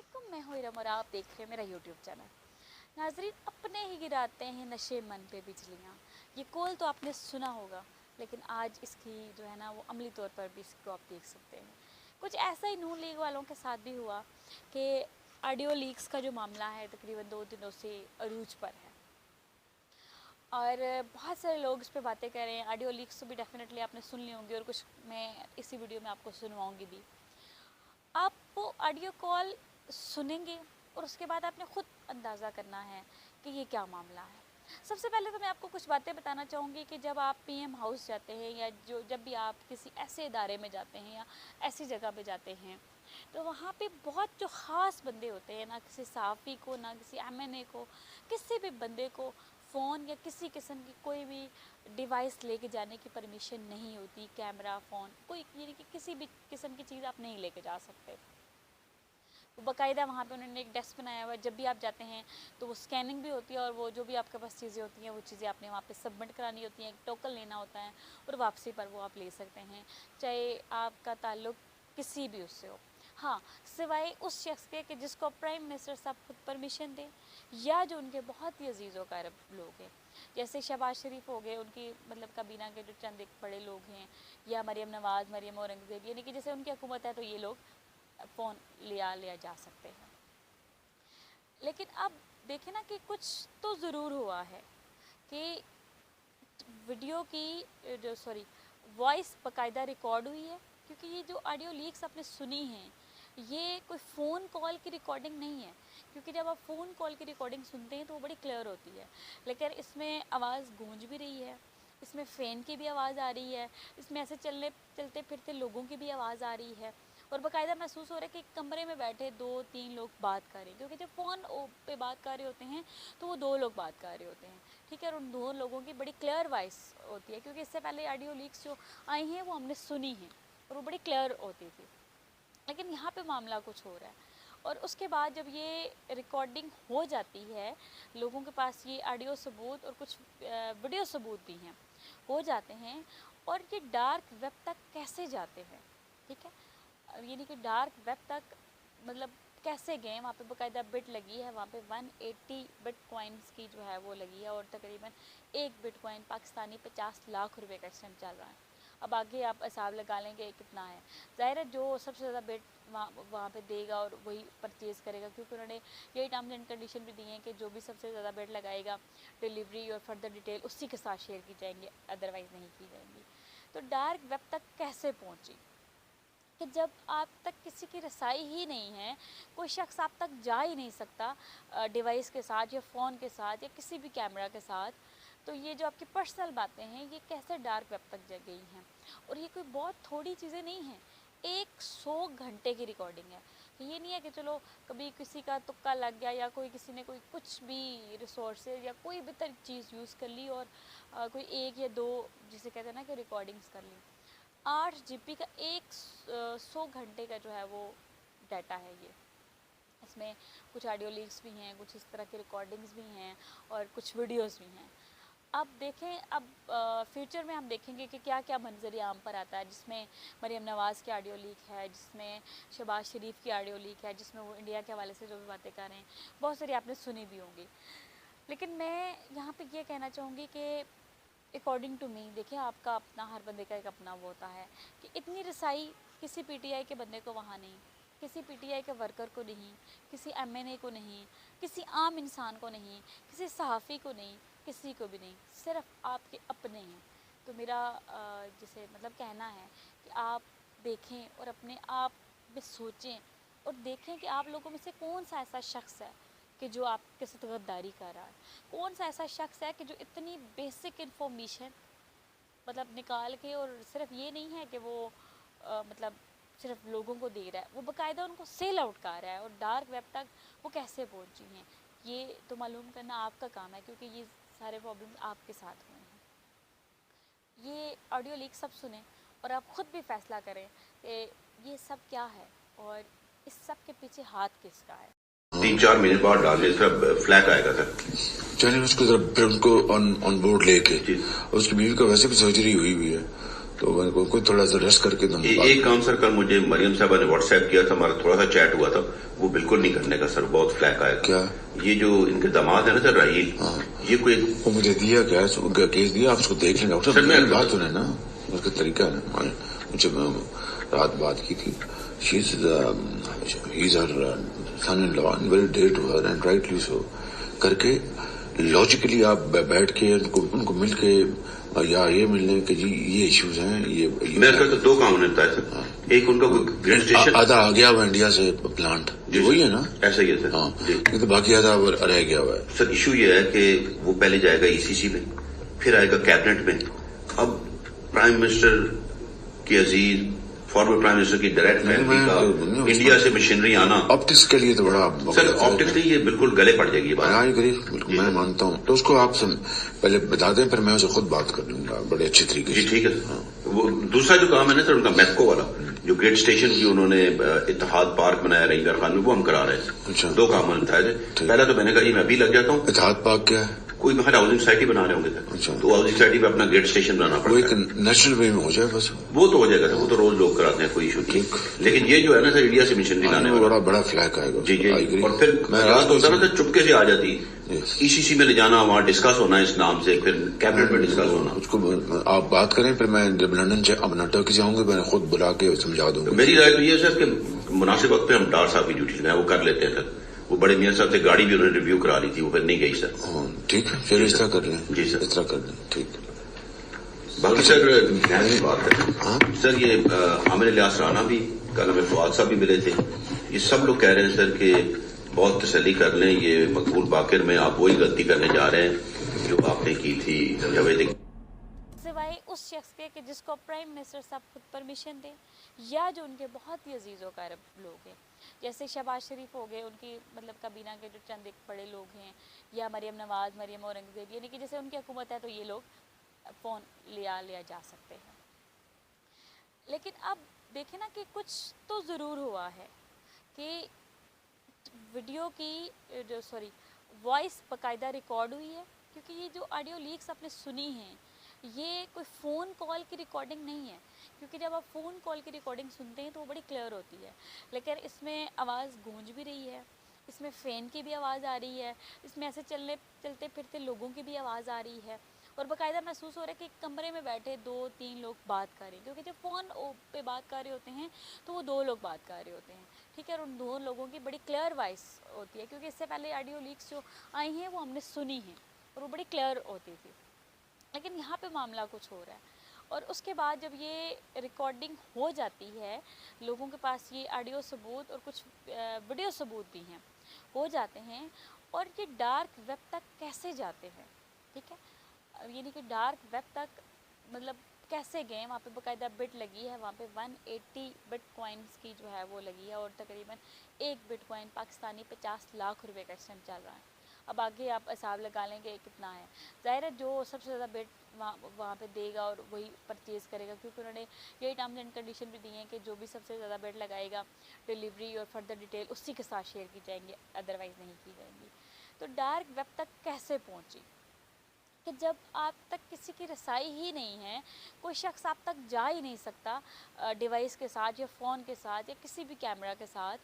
अस्सलामुअलैकुम, मैं हूँ इरम और आप देख रहे हैं मेरा यूट्यूब चैनल। नाजरीन, अपने ही गिराते हैं नशे मन पे बिजलियाँ। ये कॉल तो आपने सुना होगा, लेकिन आज इसकी जो है ना वो अमली तौर पर भी इसको आप देख सकते हैं। कुछ ऐसा ही नून लीग वालों के साथ भी हुआ कि ऑडियो लीक्स का जो मामला है तकरीबन 2 दिनों से अरूज पर है और बहुत सारे लोग इस पर बातें कर रहे हैं। ऑडियो लीक्स तो भी डेफिनेटली आपने सुन ली होंगी और कुछ मैं इसी वीडियो में आपको सुनवाऊँगी भी। आप वो ऑडियो कॉल सुनेंगे और उसके बाद आपने ख़ुद अंदाज़ा करना है कि ये क्या मामला है। सबसे पहले तो मैं आपको कुछ बातें बताना चाहूँगी कि जब आप पीएम हाउस जाते हैं या जब भी आप किसी ऐसे इदारे में जाते हैं या ऐसी जगह पे जाते हैं, तो वहाँ पे बहुत जो ख़ास बंदे होते हैं, ना किसी सहाफ़ी को, ना किसी एमएनए को, किसी भी बंदे को फ़ोन या किसी किस्म की कोई भी डिवाइस लेके जाने की परमिशन नहीं होती। कैमरा, फ़ोन, कोई यानी कि किसी भी किस्म की चीज़ आप नहीं लेके जा सकते। तो बाकायदा वहाँ पे उन्होंने एक डेस्क बनाया हुआ है। जब भी आप जाते हैं तो वो स्कैनिंग भी होती है और वो जो भी आपके पास चीज़ें होती हैं वो चीज़ें आपने वहाँ पे सबमिट करानी होती हैं। एक टोकन लेना होता है और वापसी पर वो आप ले सकते हैं, चाहे आपका ताल्लुक़ किसी भी उससे हो। हाँ, सिवाय उस शख्स के कि जिसको प्राइम मिनिस्टर साहब खुद परमिशन दें या जो उनके बहुत ही अजीज़ व क़रीब लोग हैं, जैसे शहबाज शरीफ हो गए, उनकी मतलब काबीना के जो चंद एक बड़े लोग हैं, या मरियम नवाज़, मरियम औरंगज़ेब, यानी कि जैसे उनकी हुकूमत है तो ये लोग फ़ोन लिया जा सकते हैं। लेकिन अब देखें ना कि कुछ तो ज़रूर हुआ है कि वीडियो की जो वॉइस बाकायदा रिकॉर्ड हुई है, क्योंकि ये जो ऑडियो लीक्स आपने सुनी हैं ये कोई फ़ोन कॉल की रिकॉर्डिंग नहीं है, क्योंकि जब आप फ़ोन कॉल की रिकॉर्डिंग सुनते हैं तो वो बड़ी क्लियर होती है, लेकिन इसमें आवाज़ गूंज भी रही है, इसमें फ़ैन की भी आवाज़ आ रही है, इसमें ऐसे चलते फिरते लोगों की भी आवाज़ आ रही है और बाकायदा महसूस हो रहा है कि कमरे में बैठे 2-3 लोग बात कर रहे हैं, क्योंकि जब फ़ोन पे बात कर रहे होते हैं तो वो 2 लोग बात कर रहे होते हैं, ठीक है। और उन 2 लोगों की बड़ी क्लियर वॉइस होती है, क्योंकि इससे पहले ऑडियो लीक्स जो आई हैं वो हमने सुनी हैं और वो बड़ी क्लियर होती थी। लेकिन यहाँ पे मामला कुछ हो रहा है और उसके बाद जब ये रिकॉर्डिंग हो जाती है, लोगों के पास ये ऑडियो सबूत और कुछ वीडियो सबूत भी हैं, हो जाते हैं, और ये डार्क वेब तक कैसे जाते हैं, ठीक है। यानी कि डार्क वेब तक मतलब कैसे गए, वहाँ पे बाकायदा बिट लगी है, वहाँ पे 180 बिटकॉइंस की जो है वो लगी है और तकरीबन एक बिटकॉइन पाकिस्तानी 50 लाख रुपए का इस टाइम चल रहा है। अब आगे आप हिसाब लगा लेंगे कितना है। ज़ाहिर है जो सबसे ज़्यादा बिट वहाँ पे देगा और वही परचेज़ करेगा, क्योंकि उन्होंने यही टर्म्स एंड कंडीशन भी दी हैं कि जो भी सबसे ज़्यादा बिट लगाएगा डिलीवरी और फर्दर डिटेल उसी के साथ शेयर की जाएंगी, अदरवाइज़ नहीं की जाएंगी। तो डार्क वेब तक कैसे पहुँची कि जब आप तक किसी की रसाई ही नहीं है, कोई शख्स आप तक जा ही नहीं सकता डिवाइस के साथ या फ़ोन के साथ या किसी भी कैमरा के साथ, तो ये जो आपकी पर्सनल बातें हैं ये कैसे डार्क वेब तक जा गई हैं। और ये कोई बहुत थोड़ी चीज़ें नहीं हैं, 100 घंटे की रिकॉर्डिंग है। तो ये नहीं है कि चलो कभी किसी का तुक्का लग गया या कोई किसी ने कोई कुछ भी रिसोर्सेज या कोई भी तरह चीज़ यूज़ कर ली और कोई 1 या 2 जिसे कहते हैं ना कि रिकॉर्डिंग्स कर ली। 8 GB का 100 घंटे का जो है वो डाटा है ये। इसमें कुछ ऑडियो लीक्स भी हैं, कुछ इस तरह की रिकॉर्डिंग्स भी हैं और कुछ वीडियोस भी हैं। अब देखें, अब फ्यूचर में हम देखेंगे कि क्या क्या मंजर आम पर आता है, जिसमें मरियम नवाज़ की ऑडियो लीक है, जिसमें शहबाज शरीफ की ऑडियो लीक है, जिसमें वो इंडिया के हवाले से जो भी बातें कर रहे हैं, बहुत सारी आपने सुनी भी होंगी। लेकिन मैं यहाँ पे ये कहना चाहूँगी कि अकॉर्डिंग टू मी, देखिए आपका अपना, हर बंदे का एक अपना वो होता है कि इतनी रसाई किसी पीटीआई के बंदे को वहाँ नहीं, किसी पीटीआई के वर्कर को नहीं, किसी एमएनए को नहीं, किसी आम इंसान को नहीं, किसी सहाफ़ी को नहीं, किसी को भी नहीं, सिर्फ आपके अपने हैं। तो मेरा जिसे मतलब कहना है कि आप देखें और अपने आप में सोचें और देखें कि आप लोगों में से कौन सा ऐसा शख्स है कि जो आपके साथ गद्दारी कर रहा है, कौन सा ऐसा शख्स है कि जो इतनी बेसिक इन्फॉर्मेशन मतलब निकाल के, और सिर्फ ये नहीं है कि वो मतलब सिर्फ लोगों को दे रहा है, वो बाकायदा उनको सेल आउट कर रहा है और डार्क वेब तक वो कैसे पहुंची हैं, ये तो मालूम करना आपका काम है, क्योंकि ये सारे प्रॉब्लम आपके साथ हुए हैं। ये ऑडियो लीक सब सुने और आप ख़ुद भी फैसला करें कि ये सब क्या है और इस सब के पीछे हाथ किसका है। 3-4 मिनट बाद डाले सब फ्लैट आएगा सर, चाइनीज उसको ऑन बोर्ड लेके, उसकी बीवी का वैसे भी सर्जरी हुई है, تو میں کو کوئی تھوڑا سا ریسٹ کر کے تم ایک کام سر کل مجھے مریم صاحبہ نے واٹس ایپ کیا تھا, ہمارا تھوڑا سا چیٹ ہوا تھا, وہ بالکل نہیں کرنے کا سر, بہت فلیک آیا. کیا یہ جو ان کے داماد ہے نا سر راہیل, یہ کوئی وہ مجھے دیا کیا کیس دیا, آپ اس کو دیکھ لیں ڈاکٹر سر, میں صاحب, بات سنیں نا, اس کا طریقہ ہے نا. مجھے رات بات کی تھی, he's her son-in-law and very dear to her and rightly so کر کے لاجیکلی آپ بیٹھ کے ان کو مل کے یا یہ ملنے کہ جی یہ ایشوز ہیں, یہ میں کہتا دو کام ہوتا ہے سر. ایک ان کا گریڈ اسٹیشن آدھا آ گیا ہوا انڈیا سے پلانٹ, وہی ہے نا, ایسا ہی ہے سر. ہاں, جی تو باقی آدھا رہ گیا ہوا ہے. سر ایشو یہ ہے کہ وہ پہلے جائے گا ECC میں, پھر آئے گا کیبنٹ میں. اب پرائم منسٹر کی عزیز فارمر پرائم منسٹر کی ڈائریکٹ فیملی کا انڈیا سے مشینری آنا آپٹکس کے لیے تو بڑا سر, آپٹکس نہیں, یہ بالکل گلے پڑ جائے گی بات. بالکل میں مانتا ہوں. تو اس کو آپ پہلے بتا دیں, پھر میں اسے خود بات کر لوں گا بڑے اچھے طریقے سے. جی ٹھیک ہے سر. وہ دوسرا جو کام ہے نا سر ان کا میپکو والا, جو گریٹ اسٹیشن کی انہوں نے اتحاد پارک بنایا رینگر خان میں, وہ ہم کرا رہے ہیں. اچھا, دو کام ہوتا ہے. پہلا تو میں نے کہا جی میں ابھی لگ جاتا ہوں. اتحاد پارک کیا ہے؟ کوئی باہر ہاؤسنگ سوسائٹی بنا رہے ہوں گے سر, تو ہاؤسنگ سوسائٹی پہ اپنا گیٹ اسٹیشن بنانا وہ پڑتا ایک ہے. نیشنل وے میں ہو جائے بس, وہ تو ہو جائے گا سر, وہ تو روز لوگ کراتے ہیں, کوئی ایشو نہیں. لیکن یہ جو ہے نا سر انڈیا سے مشینری لانے والا بڑا فلیک آئے گا. جی جی. اور پھر رات ہوتا نا سر چپکے سے آ جاتی, ECC میں لے جانا, وہاں ڈسکس ہونا اس نام سے, پھر کیبنٹ میں ڈسکس ہونا. اس کو آپ بات کریں, پھر میں جب لندن سے اب ٹرکی سے آؤں گے میں خود بلا کے سمجھا دوں گا. میری رائے تو یہ ہے سر کہ مناسب وقت پہ ہم ڈار صاحب کی ڈیوٹی لگائیں, وہ کر لیتے ہیں سر. وہ بڑے میاں صاحب سے گاڑی بھی انہوں نے ریویو کرا لی تھی, وہ پھر نہیں گئی سر. ٹھیک ہے, پھر اس طرح کر لیں. جی سر, اس طرح کر لیں. ٹھیک. باقی سر بات ہے سر, یہ عامر الیاس رانا بھی کل ہمیں فواد صاحب بھی ملے تھے. یہ سب لوگ کہہ رہے ہیں سر کہ بہت تسلی کر لیں, یہ مقبول باقر میں آپ وہی غلطی کرنے جا رہے ہیں جو آپ نے کی تھی جاوید, سوائے اس شخص کے کہ جس کو پرائم منسٹر صاحب خود پرمیشن دیں, یا جو ان کے بہت ہی عزیز و قریب لوگ ہیں, جیسے شہباز شریف ہو گئے, ان کی مطلب کابینہ کے جو چند ایک بڑے لوگ ہیں, یا مریم نواز, مریم اورنگزیب, یعنی کہ جیسے ان کی حکومت ہے تو یہ لوگ فون لیا جا سکتے ہیں. لیکن اب دیکھیں نا کہ کچھ تو ضرور ہوا ہے کہ ویڈیو کی وائس باقاعدہ ریکارڈ ہوئی ہے, کیونکہ یہ جو آڈیو لیکس آپ نے سنی ہیں یہ کوئی فون کال کی ریکارڈنگ نہیں ہے, کیونکہ جب آپ فون کال کی ریکارڈنگ سنتے ہیں تو وہ بڑی کلیئر ہوتی ہے, لیکن اس میں آواز گونج بھی رہی ہے, اس میں فین کی بھی آواز آ رہی ہے, اس میں ایسے چلتے پھرتے لوگوں کی بھی آواز آ رہی ہے, اور باقاعدہ محسوس ہو رہا ہے کہ ایک کمرے میں بیٹھے 2-3 لوگ بات کر رہے ہیں, کیونکہ جب فون پہ بات کر رہے ہوتے ہیں تو وہ 2 لوگ بات کر رہے ہوتے ہیں, ٹھیک ہے, اور ان 2 لوگوں کی بڑی کلیئر وائس ہوتی ہے, کیونکہ اس سے پہلے آڈیو لیکس جو آئی ہیں وہ ہم نے سنی ہیں اور وہ بڑی کلیئر ہوتی تھی. لیکن یہاں پہ معاملہ کچھ ہو رہا ہے, اور اس کے بعد جب یہ ریکارڈنگ ہو جاتی ہے, لوگوں کے پاس یہ آڈیو ثبوت اور کچھ ویڈیو ثبوت بھی ہیں, ہو جاتے ہیں, اور یہ ڈارک ویب تک کیسے جاتے ہیں, ٹھیک ہے, یعنی کہ ڈارک ویب تک مطلب کیسے گئے, وہاں پہ باقاعدہ بٹ لگی ہے, وہاں پہ 180 بٹ کوائنس کی جو ہے وہ لگی ہے, اور تقریباً 1 بٹ کوائن پاکستانی 50 لاکھ روپے کا اس ٹائم چل رہا ہے. اب آگے آپ حساب لگا لیں کہ کتنا ہے, ظاہر ہے جو سب سے زیادہ بٹ وہاں پہ دے گا اور وہی پرچیز کرے گا, کیونکہ انہوں نے یہی ٹرمز اینڈ کنڈیشن بھی دی ہیں کہ جو بھی سب سے زیادہ بٹ لگائے گا ڈیلیوری اور فردر ڈیٹیل اسی کے ساتھ شیئر کی جائیں گی, ادروائز نہیں کی جائیں گی. تو ڈارک ویب تک کیسے پہنچی, کہ جب آپ تک کسی کی رسائی ہی نہیں ہے, کوئی شخص آپ تک جا ہی نہیں سکتا ڈیوائس کے ساتھ یا فون کے ساتھ یا کسی بھی کیمرہ کے ساتھ,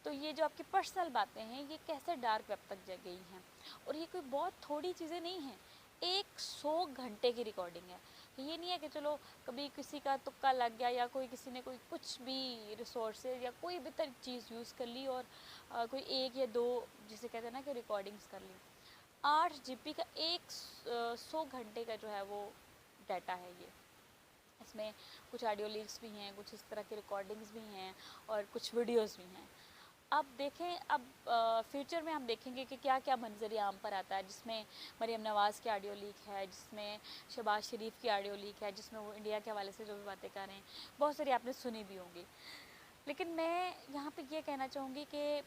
تو یہ جو آپ کی پرسنل باتیں ہیں یہ کیسے ڈارک ویب تک جا گئی ہیں. اور یہ کوئی بہت تھوڑی چیزیں نہیں ہیں, 100 گھنٹے کی ریکارڈنگ ہے. یہ نہیں ہے کہ چلو کبھی کسی کا تکا لگ گیا, یا کوئی کسی نے کوئی کچھ بھی ریسورسز یا کوئی بھی چیز یوز کر لی اور کوئی 1 یا 2 جسے کہتے ہیں نا کہ ریکارڈنگز کر لی. 8 GB کا 100 گھنٹے کا جو ہے وہ ڈیٹا ہے یہ, اس میں کچھ آڈیو لیکس بھی ہیں, کچھ اس طرح کی ریکارڈنگز بھی ہیں, اور کچھ ویڈیوز بھی ہیں. اب دیکھیں, اب فیوچر میں ہم دیکھیں گے کہ کیا کیا منظر عام پر آتا ہے, جس میں مریم نواز کی آڈیو لیک ہے, جس میں شہباز شریف کی آڈیو لیک ہے, جس میں وہ انڈیا کے حوالے سے جو بھی باتیں کر رہے ہیں, بہت ساری آپ نے سنی بھی ہوں گی. لیکن میں یہاں پہ یہ کہنا چاہوں گی کہ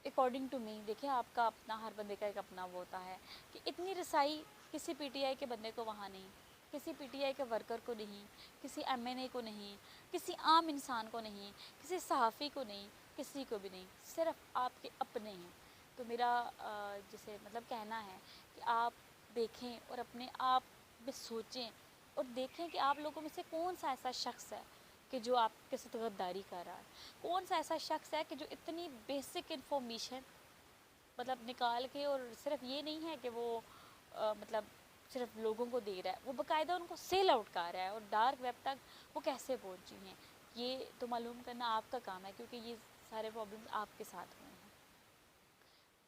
اکارڈنگ ٹو می, دیکھیں آپ کا اپنا, ہر بندے کا ایک اپنا وہ ہوتا ہے کہ اتنی رسائی کسی PTI کے بندے کو وہاں نہیں, کسی PTI کے ورکر کو نہیں, کسی MNA کو نہیں, کسی عام انسان کو نہیں, کسی صحافی کو نہیں, کسی کو بھی نہیں, صرف آپ کے اپنے ہیں. تو میرا جسے مطلب کہنا ہے کہ آپ دیکھیں اور اپنے آپ میں سوچیں और देखें कि आप लोगों में से कौन सा ऐसा शख्स है कि जो आपके साथ गद्दारी कर रहा है, कौन सा ऐसा शख्स है कि जो इतनी बेसिक इन्फॉर्मेशन मतलब निकाल के, और सिर्फ ये नहीं है कि वो मतलब सिर्फ लोगों को दे रहा है, वो बाकायदा उनको सेल आउट कर रहा है, और डार्क वेब तक वो कैसे पहुंची हैं ये तो मालूम करना आपका काम है, क्योंकि ये सारे प्रॉब्लम्स आपके साथ हुए हैं।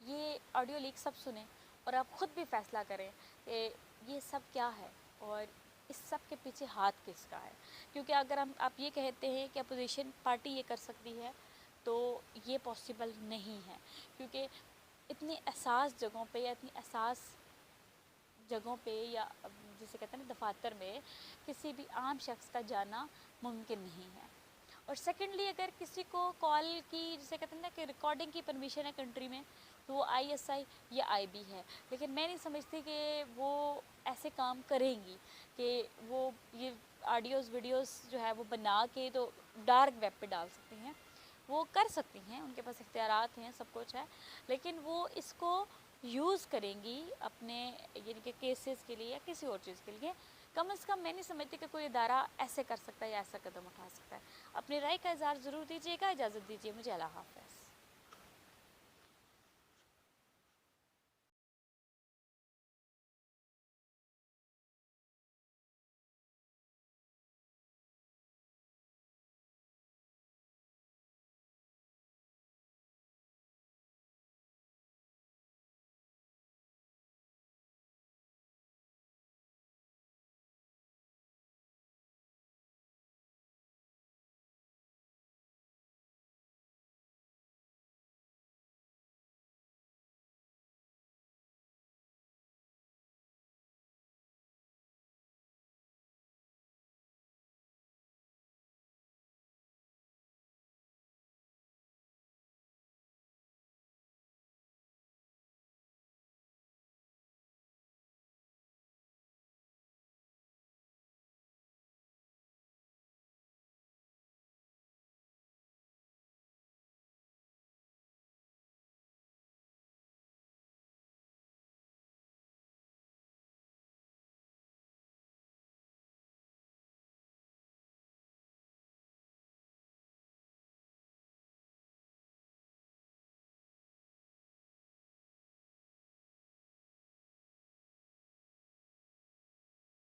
ये ऑडियो लीक सब सुने और आप ख़ुद भी फैसला करें कि ये सब क्या है और इस सब के पीछे हाथ किसका है। क्योंकि अगर आप ये कहते हैं कि अपोजिशन पार्टी ये कर सकती है तो ये पॉसिबल नहीं है, क्योंकि इतनी एहसास जगहों पे या इतनी एहसास जगहों पे या जिसे कहते हैं ना दफातर में किसी भी आम शख्स का जाना मुमकिन नहीं है। और सेकेंडली अगर किसी को कॉल की जिसे कहते हैं ना कि रिकॉर्डिंग की परमिशन है कंट्री में, तो वो ISI या IB है, लेकिन मैं नहीं समझती कि वो ऐसे काम करेंगी कि वो ये ऑडियोज़ वीडियोस जो है वो बना के तो डार्क वेब पे डाल सकती हैं। वो कर सकती हैं, उनके पास इख्तियारात हैं, सब कुछ है, लेकिन वो इसको यूज़ करेंगी अपने यानी कि केसेस के लिए या किसी और चीज़ के लिए। कम से कम मैं नहीं समझती कि कोई इदारा ऐसे कर सकता है या ऐसा कदम उठा सकता है। अपनी राय का इज़हार ज़रूर दीजिएगा। इजाज़त दीजिए मुझे। अल्लाह हाफ़िज़।